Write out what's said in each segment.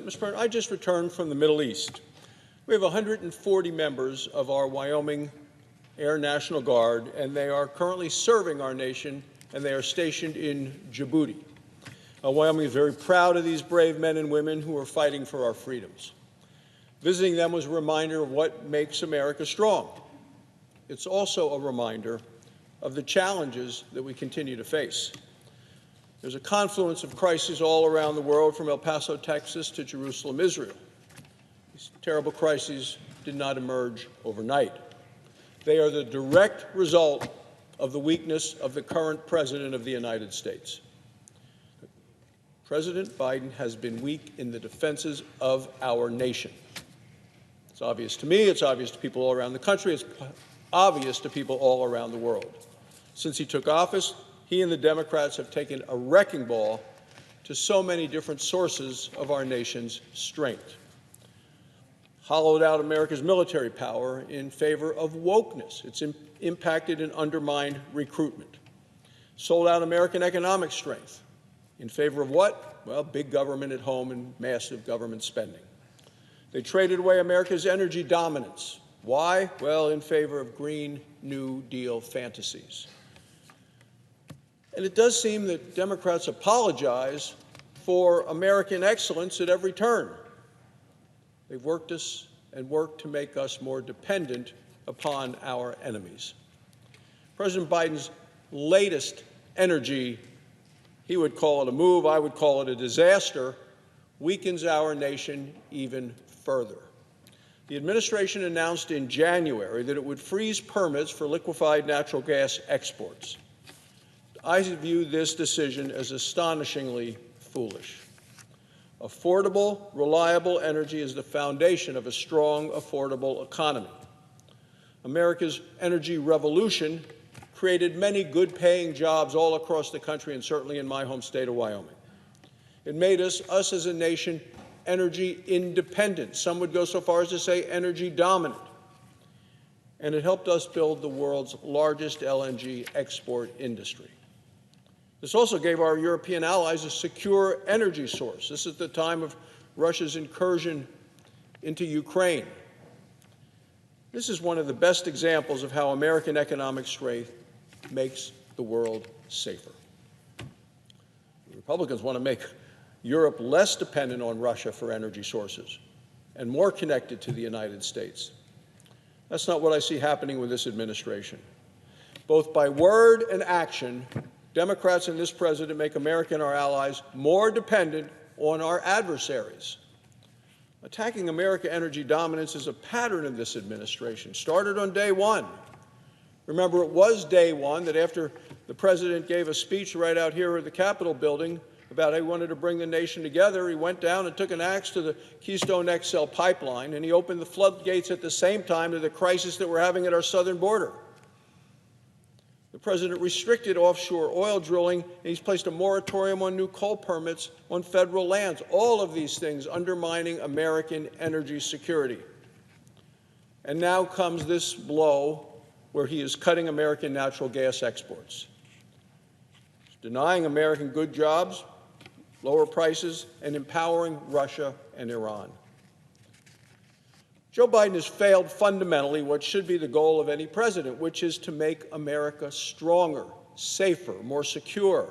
Mr. President, I just returned from the Middle East. We have 140 members of our Wyoming Air National Guard, and they are currently serving our nation, and they are stationed in Djibouti. Wyoming is very proud of these brave men and women who are fighting for our freedoms. Visiting them was a reminder of what makes America strong. It's also a reminder of the challenges that we continue to face. There's a confluence of crises all around the world, from El Paso, Texas, to Jerusalem, Israel. These terrible crises did not emerge overnight. They are the direct result of the weakness of the current President of the United States. President Biden has been weak in the defenses of our nation. It's obvious to me, it's obvious to people all around the country, it's obvious to people all around the world. Since he took office, he and the Democrats have taken a wrecking ball to so many different sources of our nation's strength. Hollowed out America's military power in favor of wokeness. It's impacted and undermined recruitment. Sold out American economic strength. In favor of what? Well, big government at home and massive government spending. They traded away America's energy dominance. Why? Well, in favor of Green New Deal fantasies. And it does seem that Democrats apologize for American excellence at every turn. They've worked us and worked to make us more dependent upon our enemies. President Biden's latest energy, he would call it a move, I would call it a disaster, weakens our nation even further. The administration announced in January that it would freeze permits for liquefied natural gas exports. I view this decision as astonishingly foolish. Affordable, reliable energy is the foundation of a strong, affordable economy. America's energy revolution created many good-paying jobs all across the country and certainly in my home state of Wyoming. It made us as a nation, energy independent. Some would go so far as to say energy dominant. And it helped us build the world's largest LNG export industry. This also gave our European allies a secure energy source. This is the time of Russia's incursion into Ukraine. This is one of the best examples of how American economic strength makes the world safer. The Republicans want to make Europe less dependent on Russia for energy sources and more connected to the United States. That's not what I see happening with this administration. Both by word and action, Democrats and this president make America and our allies more dependent on our adversaries. Attacking American energy dominance is a pattern of this administration, started on day one. Remember, it was day one that after the president gave a speech right out here at the Capitol building about how he wanted to bring the nation together, he went down and took an axe to the Keystone XL pipeline, and he opened the floodgates at the same time to the crisis that we're having at our southern border. The president restricted offshore oil drilling, and he's placed a moratorium on new coal permits on federal lands. All of these things undermining American energy security. And now comes this blow where he is cutting American natural gas exports, denying American good jobs, lower prices, and empowering Russia and Iran. Joe Biden has failed fundamentally what should be the goal of any president, which is to make America stronger, safer, more secure.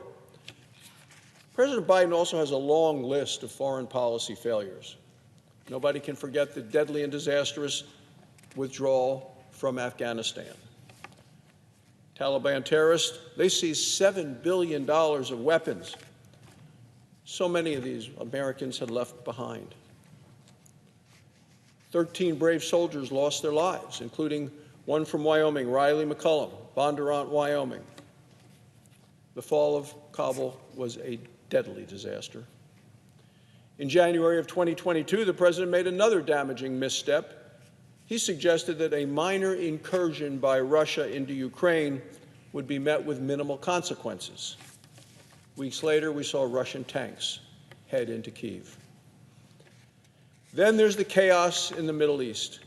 President Biden also has a long list of foreign policy failures. Nobody can forget the deadly and disastrous withdrawal from Afghanistan. Taliban terrorists, they seized $7 billion of weapons. So many of these Americans had left behind. 13 brave soldiers lost their lives, including one from Wyoming, Riley McCullum, Bondurant, Wyoming. The fall of Kabul was a deadly disaster. In January of 2022, the president made another damaging misstep. He suggested that a minor incursion by Russia into Ukraine would be met with minimal consequences. Weeks later, we saw Russian tanks head into Kyiv. Then there's the chaos in the Middle East.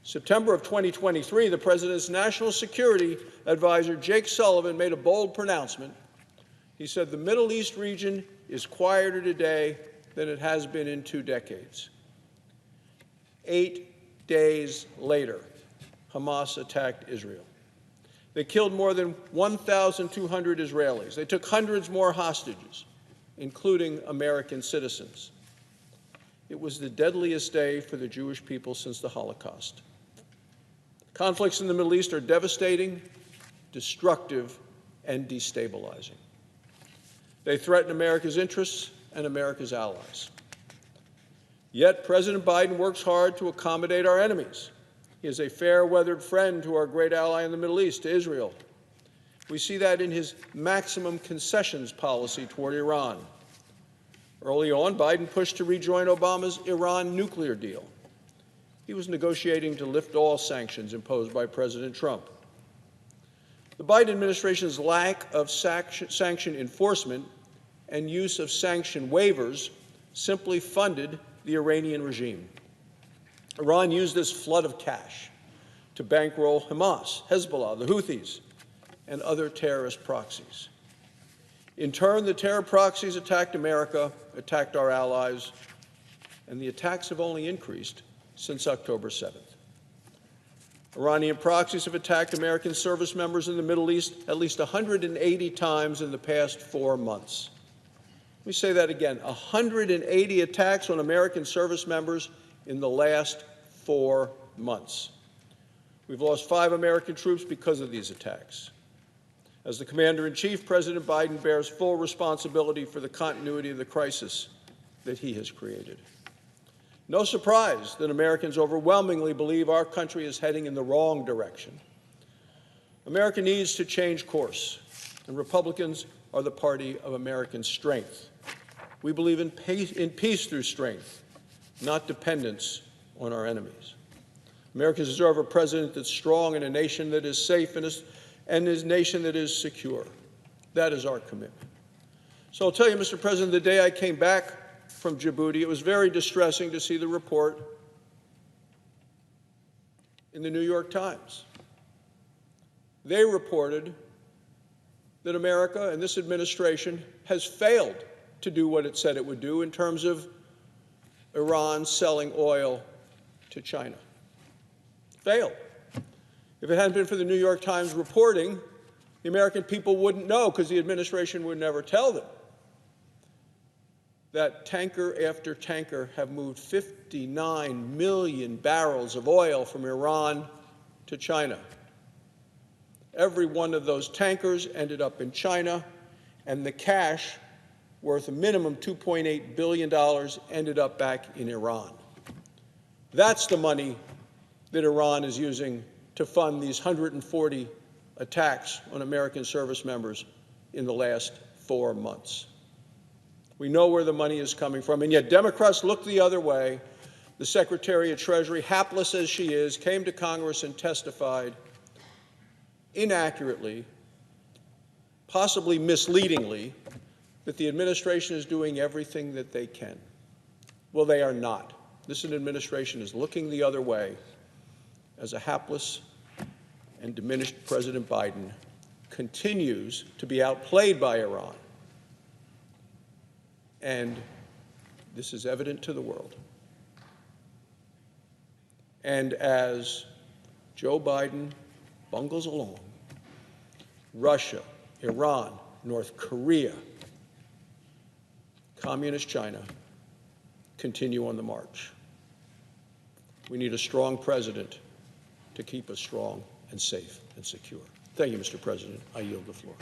September of 2023, the president's national security advisor, Jake Sullivan, made a bold pronouncement. He said, "The Middle East region is quieter today than it has been in 2 decades. 8 days later, Hamas attacked Israel. They killed more than 1,200 Israelis. They took hundreds more hostages, including American citizens. It was the deadliest day for the Jewish people since the Holocaust. Conflicts in the Middle East are devastating, destructive, and destabilizing. They threaten America's interests and America's allies. Yet President Biden works hard to accommodate our enemies. He is a fair-weathered friend to our great ally in the Middle East, to Israel. We see that in his maximum concessions policy toward Iran. Early on, Biden pushed to rejoin Obama's Iran nuclear deal. He was negotiating to lift all sanctions imposed by President Trump. The Biden administration's lack of sanction enforcement and use of sanction waivers simply funded the Iranian regime. Iran used this flood of cash to bankroll Hamas, Hezbollah, the Houthis, and other terrorist proxies. In turn, the terror proxies attacked America, attacked our allies, and the attacks have only increased since October 7th. Iranian proxies have attacked American service members in the Middle East at least 180 times in the past 4 months. Let me say that again, 180 attacks on American service members in the last 4 months. We've lost 5 American troops because of these attacks. As the Commander-in-Chief, President Biden bears full responsibility for the continuity of the crisis that he has created. No surprise that Americans overwhelmingly believe our country is heading in the wrong direction. America needs to change course, and Republicans are the party of American strength. We believe in peace through strength, not dependence on our enemies. Americans deserve a president that's strong and a nation that is safe and a nation that is secure. That is our commitment. So I'll tell you, Mr. President, the day I came back from Djibouti, it was very distressing to see the report in the New York Times. They reported that America and this administration has failed to do what it said it would do in terms of Iran selling oil to China. Failed. If it hadn't been for the New York Times reporting, the American people wouldn't know because the administration would never tell them that tanker after tanker have moved 59 million barrels of oil from Iran to China. Every one of those tankers ended up in China, and the cash, worth a minimum $2.8 billion, ended up back in Iran. That's the money that Iran is using to fund these 140 attacks on American service members in the last 4 months. We know where the money is coming from, and yet Democrats look the other way. The Secretary of Treasury, hapless as she is, came to Congress and testified inaccurately, possibly misleadingly, that the administration is doing everything that they can. Well, they are not. This administration is looking the other way as a hapless and diminished President Biden continues to be outplayed by Iran. And this is evident to the world. And as Joe Biden bungles along, Russia, Iran, North Korea, Communist China continue on the march. We need a strong president to keep us strong and safe and secure. Thank you, Mr. President. I yield the floor.